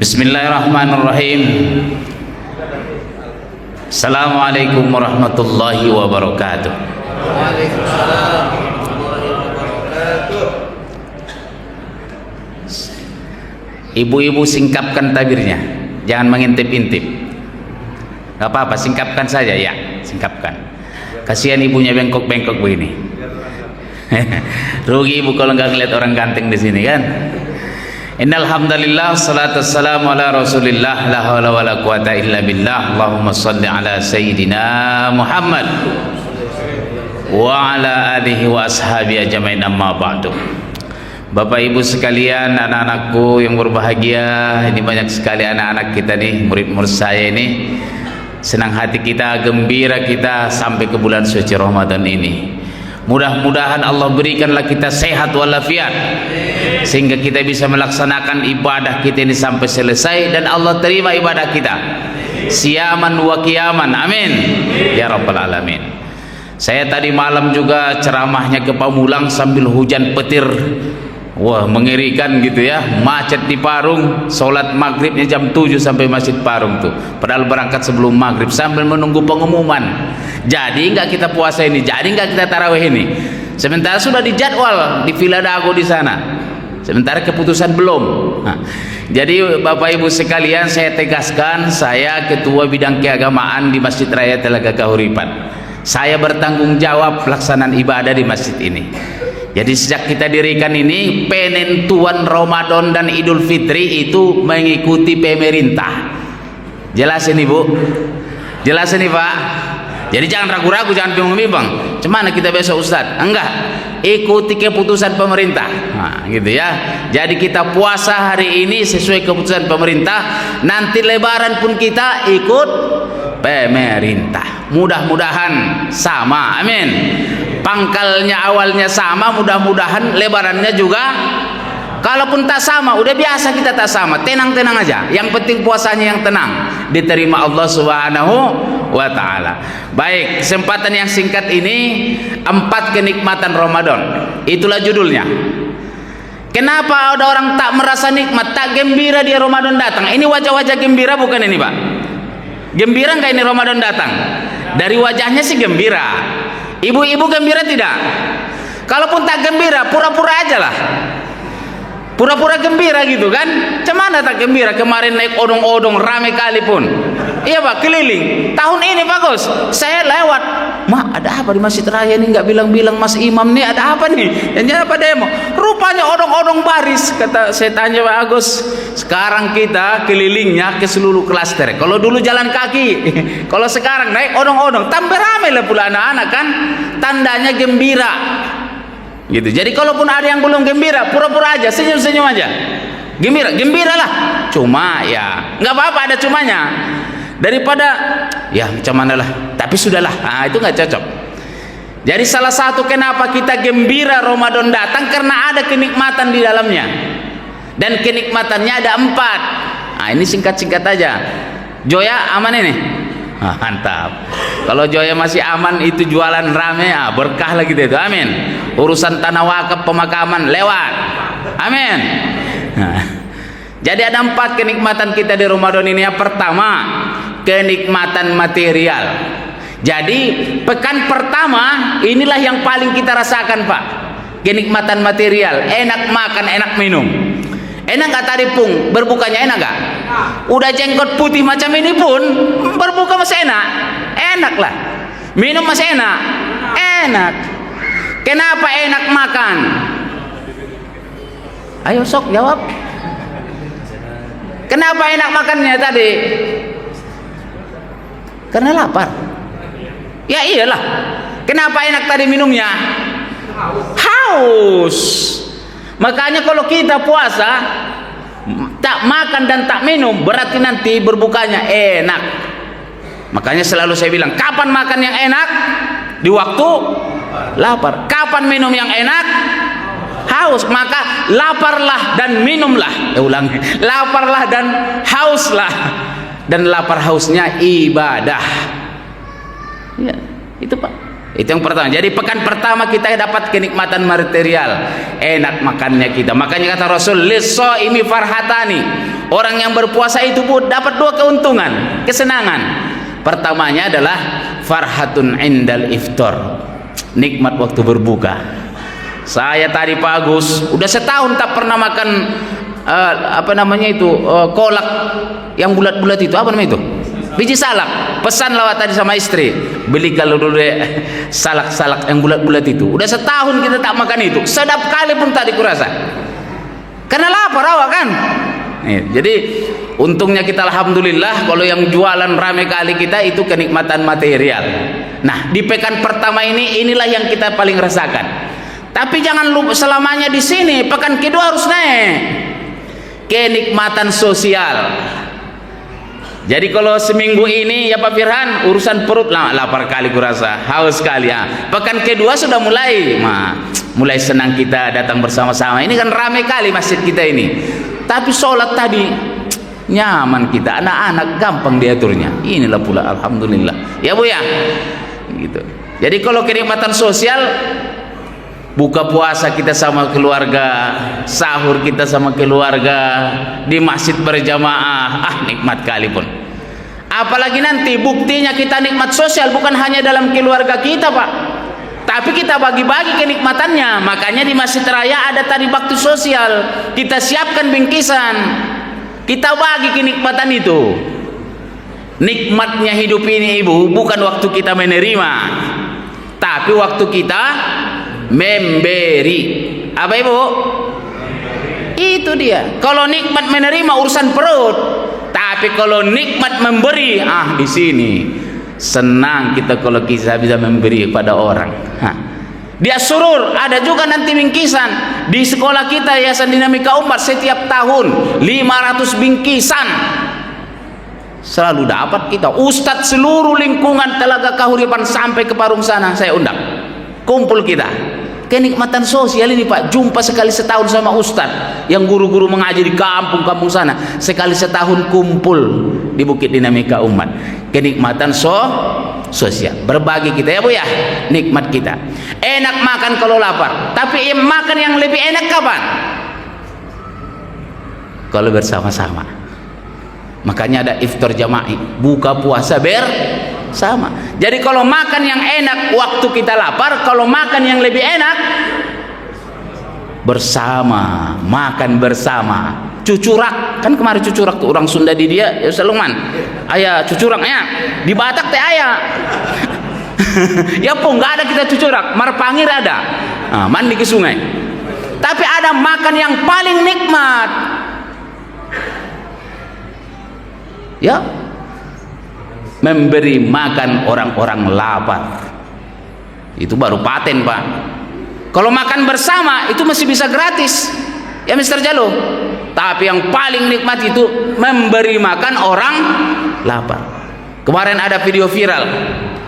Bismillahirrahmanirrahim. Assalamualaikum warahmatullahi wabarakatuh. Waalaikumsalam warahmatullahi wabarakatuh. Ibu-ibu singkapkan tabirnya, jangan mengintip-intip. Gak apa-apa, singkapkan saja ya, singkapkan. Kasihan ibunya bengkok-bengkok begini. Rugi ibu kalau nggak ngeliat orang ganteng di sini kan. Innal hamdalillah, salatu wassalamu ala rasulillah, la haula wala quwata illa billah. Allahumma shalli ala sayyidina Muhammad wa ala alihi wa ashabi ajmain, amma ba'du. Bapak ibu sekalian, anak-anakku yang berbahagia, ini banyak sekali anak-anak kita nih, murid-murid saya ini. Senang hati kita, gembira kita sampai ke bulan suci Ramadan ini. Mudah-mudahan Allah berikanlah kita sehat walafiat, sehingga kita bisa melaksanakan ibadah kita ini sampai selesai dan Allah terima ibadah kita siaman wa qiyaman, amin ya rabbal alamin. Saya tadi malam juga ceramahnya ke Pamulang sambil hujan petir. Wah, mengerikan gitu ya, macet di Parung, sholat maghribnya jam 7 sampai Masjid Parung tuh, padahal berangkat sebelum maghrib sambil menunggu pengumuman. Jadi nggak kita puasa ini, jadi nggak kita tarawih ini, sementara sudah dijadwal di Villa Dago di sana, sementara keputusan belum. Nah, jadi Bapak Ibu sekalian, saya tegaskan, saya ketua bidang keagamaan di Masjid Raya Telaga Kahuripan, saya bertanggung jawab pelaksanaan ibadah di masjid ini. Jadi sejak kita dirikan ini, penentuan Ramadan dan Idul Fitri itu mengikuti pemerintah. Jelas ini Bu? Jelas ini Pak? Jadi jangan ragu-ragu, jangan bingung-bingung. Cemana kita besok Ustadz? Enggak, ikuti keputusan pemerintah. Nah, gitu ya. Jadi kita puasa hari ini sesuai keputusan pemerintah. Nanti Lebaran pun kita ikut pemerintah. Mudah-mudahan sama, amin. Pangkalnya awalnya sama, mudah-mudahan lebarannya juga. Kalaupun tak sama, udah biasa kita tak sama, tenang-tenang aja. Yang penting puasanya yang tenang, diterima Allah Subhanahu wa ta'ala. Baik, kesempatan yang singkat ini, 4 kenikmatan Ramadan, itulah judulnya. Kenapa ada orang tak merasa nikmat, tak gembira dia Ramadan datang? Ini wajah-wajah gembira bukan ini Pak? Gembira nggak ini Ramadan datang? Dari wajahnya sih gembira. Ibu-ibu gembira tidak? Kalaupun tak gembira, pura-pura aja lah. Pura-pura gembira gitu kan? Cemana tak gembira? Kemarin naik odong-odong rame kali pun. Iya Pak, keliling. Tahun ini bagus. Saya lewat, "Ma, ada apa di Masjid Raya ini? Nggak bilang-bilang Mas Imam nih, ada apa nih? Dan apa demo?" Rupanya odong-odong baris. Kata saya, tanya Pak Agus, sekarang kita kelilingnya ke seluruh klaster. Kalau dulu jalan kaki, kalau sekarang naik odong-odong, tambah ramai lah pula anak-anak kan? Tandanya gembira. Gitu. Jadi kalaupun ada yang belum gembira, pura-pura aja, senyum-senyum aja. Gembiralah. Cuma ya, nggak apa-apa ada cumanya. Daripada ya macam mana lah, tapi sudahlah. Nah, itu nggak cocok. Jadi salah satu kenapa kita gembira Ramadan datang, karena ada kenikmatan di dalamnya. Dan kenikmatannya ada 4. Nah, ini singkat-singkat aja. Joya aman ini? Ah, mantap. Kalau Joya masih aman, itu jualan rame, berkah lagi itu, amin. Urusan tanah wakaf pemakaman lewat, amin. Nah, jadi ada 4 kenikmatan kita di Ramadan ini. Yang pertama, kenikmatan material. Jadi pekan pertama inilah yang paling kita rasakan Pak, kenikmatan material. Enak makan, enak minum. Enak gak tadi Pung? Berbukanya enak gak? Udah jenggot putih macam ini pun berbuka masih enak. Enak lah. Minum masih enak. Enak. Kenapa enak makan? Ayo sok jawab. Kenapa enak makannya tadi? Karena lapar. Ya iyalah. Kenapa enak tadi minumnya? Haus. Makanya kalau kita puasa tak makan dan tak minum, berarti nanti berbukanya enak. Makanya selalu saya bilang, kapan makan yang enak? Di waktu lapar. Kapan minum yang enak? Haus. Maka laparlah dan minumlah. Ulangi, laparlah dan hauslah. Dan lapar hausnya ibadah. Ya, itu Pak. Itu yang pertama. Jadi pekan pertama kita dapat kenikmatan material, enak makannya kita. Makanya kata Rasul, lis-shaimi farhatani. Orang yang berpuasa itu pun dapat dua keuntungan, kesenangan. Pertamanya adalah farhatun indal iftar, nikmat waktu berbuka. Saya tadi Pak Agus udah setahun tak pernah makan kolak yang bulat-bulat itu, apa namanya itu, biji salak. Pesan lewat tadi sama istri, beli kalau dulu salak-salak yang bulat-bulat itu. Udah setahun kita tak makan itu, sedap kali pun tadi kurasa, karena lapar awak kan. Jadi untungnya kita alhamdulillah, kalau yang jualan rame kali kita itu kenikmatan material. Nah di pekan pertama inilah yang kita paling rasakan. Tapi jangan lupa selamanya di sini, pekan kedua harus naik kenikmatan sosial. Jadi kalau seminggu ini ya Pak Firhan urusan perut lapar kali kurasa, haus kali ya. Pekan kedua sudah mulai senang kita datang bersama-sama. Ini kan ramai kali masjid kita ini. Tapi sholat tadi nyaman kita, anak-anak gampang diaturnya. Inilah pula alhamdulillah. Ya Bu ya. Gitu. Jadi kalau kenikmatan sosial, buka puasa kita sama keluarga, sahur kita sama keluarga, di masjid berjamaah, nikmat kali pun. Apalagi nanti buktinya kita nikmat sosial bukan hanya dalam keluarga kita Pak, tapi kita bagi-bagi kenikmatannya. Makanya di masjid raya ada tadi bakti sosial, kita siapkan bingkisan, kita bagi kenikmatan itu. Nikmatnya hidup ini Ibu bukan waktu kita menerima, tapi waktu kita memberi. Apa Ibu? Itu dia. Kalau nikmat menerima urusan perut, tapi kalau nikmat memberi, di sini senang kita kalau kita bisa memberi pada orang. Dia surur. Ada juga nanti bingkisan di sekolah kita Yayasan Dinamika Umat, setiap tahun 500 bingkisan selalu dapat kita. Ustadz seluruh lingkungan Telaga Kahuripan sampai ke Parung sana saya undang, kumpul kita. Kenikmatan sosial ini Pak, jumpa sekali setahun sama ustadz yang guru-guru mengaji di kampung-kampung sana, sekali setahun kumpul di Bukit Dinamika Umat. Kenikmatan sosial, berbagi kita ya Bu ya, nikmat kita. Enak makan kalau lapar, tapi makan yang lebih enak kapan? Kalau bersama-sama. Makanya ada iftar jama'i, buka puasa bersama. Jadi kalau makan yang enak waktu kita lapar, kalau makan yang lebih enak bersama, makan bersama. Cucurak, kan kemarin cucurak tuh orang Sunda di dia, ya Salman. Ayah cucuraknya di Batak teh ayah. Ya pun nggak ada kita cucurak, marpangir ada. Mandi ke sungai. Tapi ada makan yang paling nikmat. Ya, memberi makan orang-orang lapar. Itu baru paten Pak. Kalau makan bersama itu masih bisa gratis ya Mr. Jalo. Tapi yang paling nikmat itu memberi makan orang lapar. Kemarin ada video viral,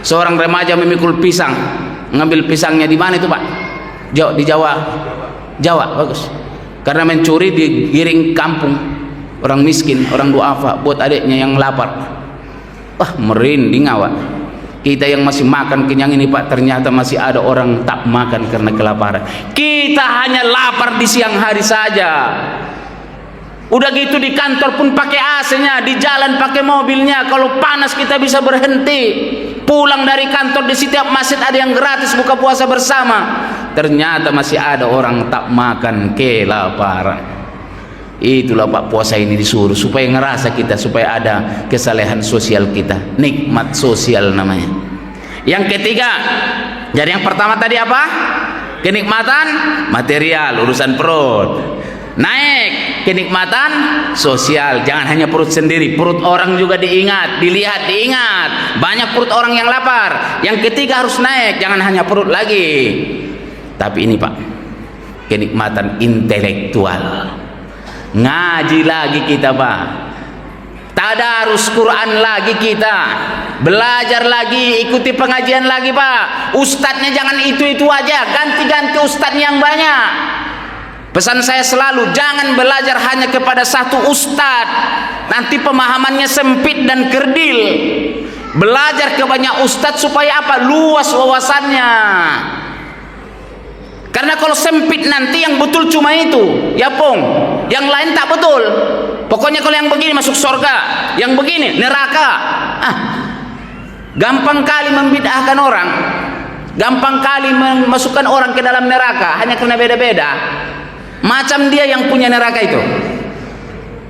seorang remaja memikul pisang. Ngambil pisangnya di mana itu Pak? Di Jawa bagus. Karena mencuri digiring kampung orang miskin, orang duafa buat adiknya yang lapar. Merinding awak. Kita yang masih makan kenyang ini Pak, ternyata masih ada orang tak makan karena kelaparan. Kita hanya lapar di siang hari saja. Udah gitu di kantor pun pakai AC-nya, di jalan pakai mobilnya. Kalau panas kita bisa berhenti. Pulang dari kantor di setiap masjid ada yang gratis buka puasa bersama. Ternyata masih ada orang tak makan kelaparan. Itulah Pak, puasa ini disuruh supaya ngerasa kita, supaya ada kesalehan sosial kita, nikmat sosial namanya. Yang ketiga, jadi yang pertama tadi apa? Kenikmatan material, urusan perut. Naik kenikmatan sosial, jangan hanya perut sendiri, perut orang juga diingat, dilihat, diingat. Banyak perut orang yang lapar. Yang ketiga harus naik, jangan hanya perut lagi. Tapi ini Pak, kenikmatan intelektual. Ngaji lagi kita Pak, tadarus Quran lagi kita, belajar lagi, ikuti pengajian lagi Pak. Ustadznya jangan itu-itu aja, ganti-ganti ustadz yang banyak. Pesan saya selalu, jangan belajar hanya kepada satu ustadz, nanti pemahamannya sempit dan kerdil. Belajar ke banyak ustadz supaya apa? Luas wawasannya. Karena kalau sempit nanti yang betul cuma itu, ya pong, yang lain tak betul. Pokoknya kalau yang begini masuk surga, yang begini neraka. Gampang kali membid'ahkan orang, gampang kali memasukkan orang ke dalam neraka hanya karena beda-beda. Macam dia yang punya neraka itu,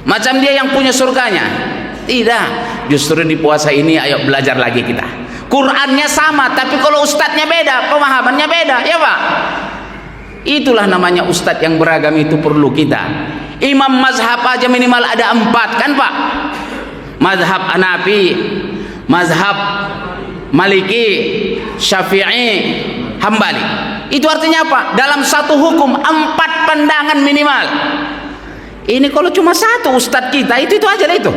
macam dia yang punya surganya. Tidak, justru di puasa ini ayo belajar lagi kita. Qurannya sama, tapi kalau ustadznya beda, pemahamannya beda, ya Pak. Itulah namanya ustadz yang beragam, itu perlu kita. Imam mazhab aja minimal ada 4 kan Pak? Mazhab Hanafi, mazhab Maliki, Syafi'i, Hambali. Itu artinya apa? Dalam satu hukum 4 pandangan minimal. Ini kalau cuma satu ustadz kita, itu aja lah itu.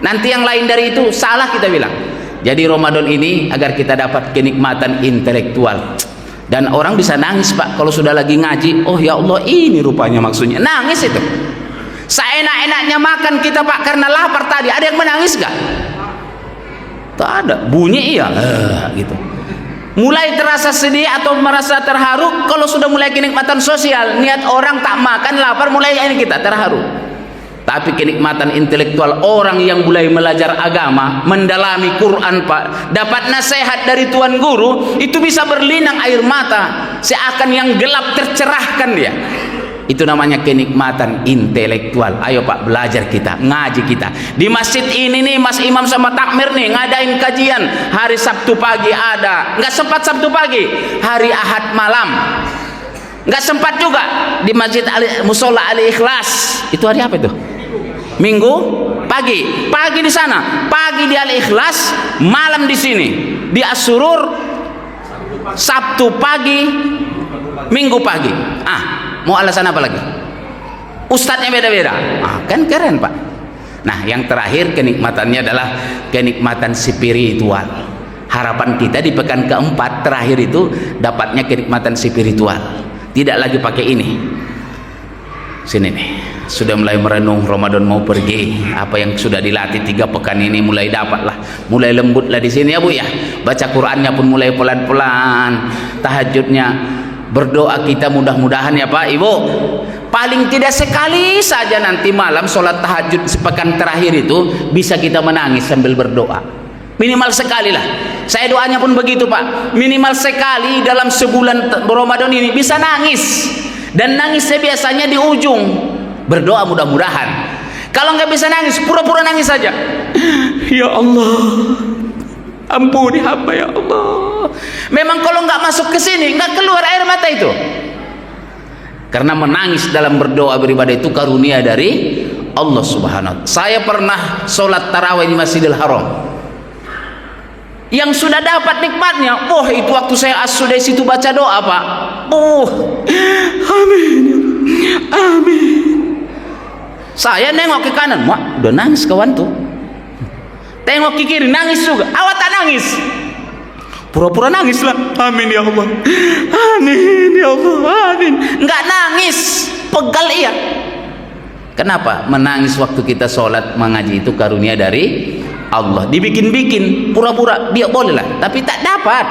Nanti yang lain dari itu salah kita bilang. Jadi Ramadan ini agar kita dapat kenikmatan intelektual. Dan orang bisa nangis Pak kalau sudah lagi ngaji. Oh ya Allah, ini rupanya maksudnya. Nangis itu. Seenak-enaknya makan kita Pak karena lapar tadi. Ada yang menangis gak? Tak ada. Bunyi iya gitu. Mulai terasa sedih atau merasa terharu kalau sudah mulai kenikmatan sosial. Niat orang tak makan, lapar, mulai ini kita terharu. Tapi kenikmatan intelektual orang yang mulai belajar agama, mendalami Quran Pak, dapat nasihat dari tuan guru, itu bisa berlinang air mata, seakan yang gelap tercerahkan dia. Itu namanya kenikmatan intelektual. Ayo Pak, belajar kita, ngaji kita. Di masjid ini nih Mas Imam sama Takmir nih ngadain kajian hari Sabtu pagi ada, nggak sempat Sabtu pagi, hari Ahad malam. Nggak sempat juga di Masjid Musola Al-Ikhlas. Itu hari apa itu? Minggu pagi. Pagi di sana, pagi di Al-Ikhlas, malam di sini. Di As-Surur Sabtu pagi, Minggu pagi. Mau alasan apa lagi? Ustadznya beda-beda. Kan keren Pak. Nah, yang terakhir kenikmatannya adalah kenikmatan spiritual. Harapan kita di pekan keempat terakhir itu dapatnya kenikmatan spiritual. Tidak lagi pakai ini. Sini nih, sudah mulai merenung, Ramadan mau pergi. Apa yang sudah dilatih 3 pekan ini mulai dapatlah, mulai lembutlah di sini ya Bu ya. Baca Qurannya pun mulai pelan-pelan. Tahajudnya, berdoa kita mudah-mudahan ya Pak Ibu. Paling tidak sekali saja nanti malam sholat tahajud sepekan terakhir itu bisa kita menangis sambil berdoa. Minimal sekali lah. Saya doanya pun begitu Pak. Minimal sekali dalam sebulan Ramadan ini bisa nangis. Dan nangisnya biasanya di ujung. Berdoa mudah-mudahan. Kalau nggak bisa nangis, pura-pura nangis saja. Ya Allah, ampuni hamba ya Allah. Memang kalau nggak masuk ke sini, nggak keluar air mata itu. Karena menangis dalam berdoa beribadah itu karunia dari Allah Subhanahu wa Ta'ala. Saya pernah sholat tarawih di Masjidil Haram. Yang sudah dapat nikmatnya, itu waktu saya as-sudah situ baca doa Pak. Amin, amin. Saya nengok ke kanan, udah nangis kawan tuh. Tengok ke kiri, nangis juga. Awak tak nangis? Pura-pura nangis lah. Amin ya Allah, amin ya Allah, amin. Enggak nangis, pegal iya. Kenapa? Menangis waktu kita sholat mengaji itu karunia dari Allah. Dibikin-bikin pura-pura dia boleh lah, tapi tak dapat.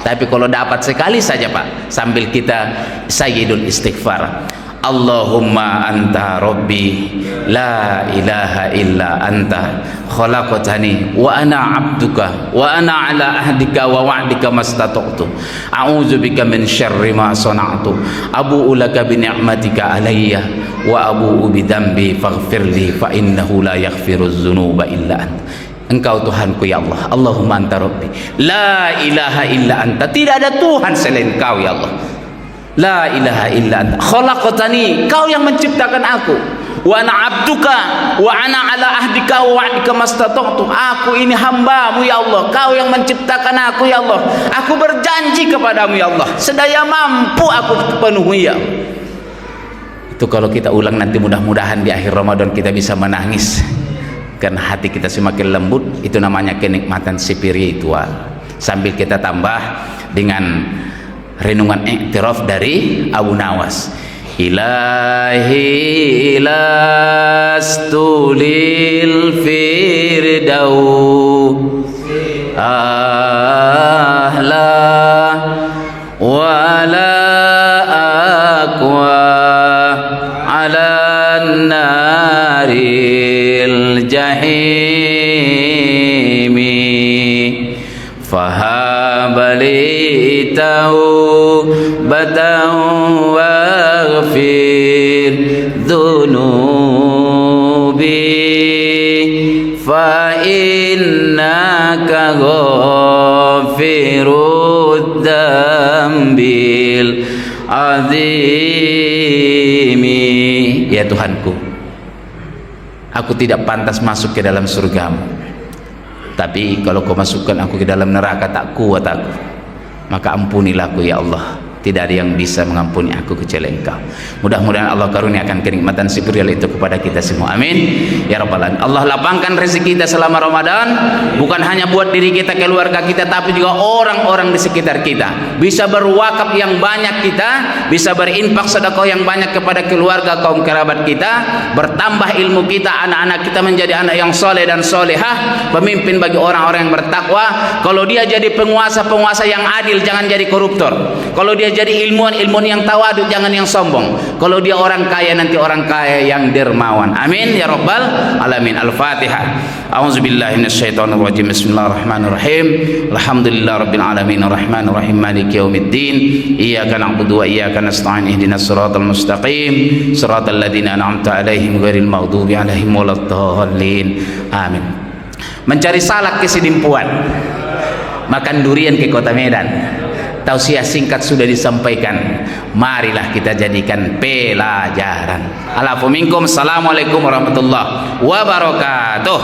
Tapi kalau dapat sekali saja Pak, sambil kita sayyidul istighfar, Allahumma anta rabbi la ilaha illa anta khalaqtani wa ana abduka wa ana ala ahdika wa wa'dika mastata'tu a'udzu bika min syarri ma sana'tu abu'u laka bi ni'matika alayya wa abu'u bi dhanbi faghfirli fa innahu la yaghfiruz dzunuba illa anta. Engkau Tuhanku ya Allah. Allahumma anta rabbi la ilaha illa anta, tidak ada Tuhan selain Kau ya Allah. La ilaha illa anta khalaqtani, Kau yang menciptakan aku. Wa ana abduka wa ana ala ahdika wa wa'dika mastata'tu, aku ini hambamu ya Allah. Kau yang menciptakan aku ya Allah. Aku berjanji kepadamu ya Allah, sedaya mampu aku penuhi ya Allah. Itu kalau kita ulang nanti mudah-mudahan di akhir Ramadan kita bisa menangis karena hati kita semakin lembut. Itu namanya kenikmatan spiritual. Sambil kita tambah dengan renungan iktiraf dari Abu Nawas. Ilahi lastulil firdaus ahla wala aqwa ala naril jahimi fahabali taubatan waghfir dhunubi fa innaka ghafirud dzambil azimi. Ya Tuhanku, aku tidak pantas masuk ke dalam surgamu, tapi kalau kau masukkan aku ke dalam neraka tak kuat aku, maka ampunilah aku ya Allah. Tidak ada yang bisa mengampuni aku kecuali Engkau. Mudah-mudahan Allah karuniakan kenikmatan spiritual itu kepada kita semua. Amin ya rabbal alamin. Allah lapangkan rezeki kita selama Ramadan, bukan hanya buat diri kita, keluarga kita, tapi juga orang-orang di sekitar kita. Bisa berwakaf yang banyak kita, bisa berinfak sedekah yang banyak kepada keluarga, kaum kerabat kita, bertambah ilmu kita, anak-anak kita menjadi anak yang soleh dan solehah, pemimpin bagi orang-orang yang bertakwa. Kalau dia jadi penguasa yang adil, jangan jadi koruptor. Kalau dia jadi ilmuwan yang tawadu, jangan yang sombong. Kalau dia orang kaya, nanti orang kaya yang dermawan. Amin ya rabbal alamin. Al-Fatihah. A'udzubillahi minasyaitonirrajim. Bismillahirrahmanirrahim. Alhamdulillahirabbil alamin arrahmanir rahim maliki yaumiddin. Iyyaka na'budu wa iyyaka nasta'in. Ihdinas siratal mustaqim. Siratal ladzina an'amta 'alaihim ghairil maghdubi 'alaihim waladdallin. Amin. Mencari salak ke Sidimpuan, makan durian ke Kota Medan. Tausiah singkat sudah disampaikan, marilah kita jadikan pelajaran. Alafu minkum. Assalamualaikum warahmatullahi wabarakatuh.